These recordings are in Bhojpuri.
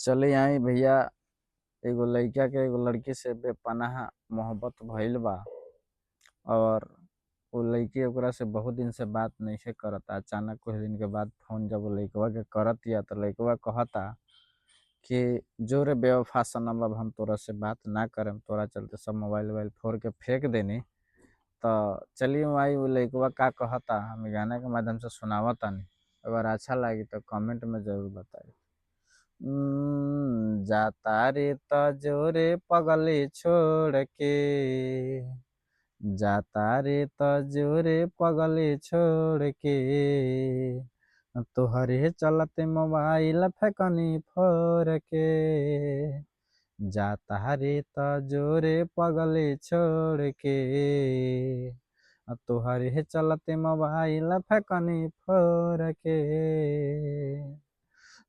चले आई भैया। एगो लइका के एगो लड़की से बेपनाह मोहब्बत भइल बा। और वो लड़की ओकरा से बहुत दिन से बात नइखे करता। अचानक कुछ दिन के बाद फोन जब वो लइकवा के करतिया तो लइकवा कहता कि जोरे बेवफा सनम, अब हम तोरा से बात ना करम, तोरा चलते सब मोबाइल वोबाइल फोड़ के फेंक देनी। तो चलिए भाई वो लइकवा का कहता हम गाने के माध्यम से सुनावतानी। अगर अच्छा लगी तो कमेंट में जरूर बताइए। जाता रे तजोरे पगली छोड़ के, जाता रे तजोरे पगली छोड़ के, तोहरे चलते मोबाइल फेकनी फोड़ के। जाता रे तजोरे पगली छोड़ के, तोहरे चलते मोबाइल फेकनी फोड़ के।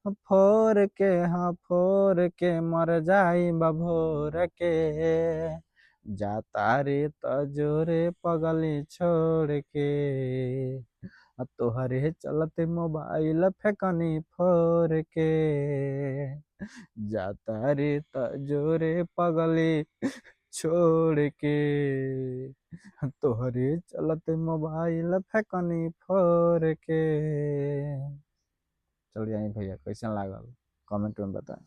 फोर के हाँ फोर के मर जाई बभोर के। जाता रे तजोरे पगली छोड़ के, तोहरे चलते मोबाइल फेकनी फोर के। जाता रे तजोरे पगली छोड़ के, तोहरे चलते मोबाइल फेकनी फोर के। चलिए भैया कैसन लागल कमेंट में बताएं।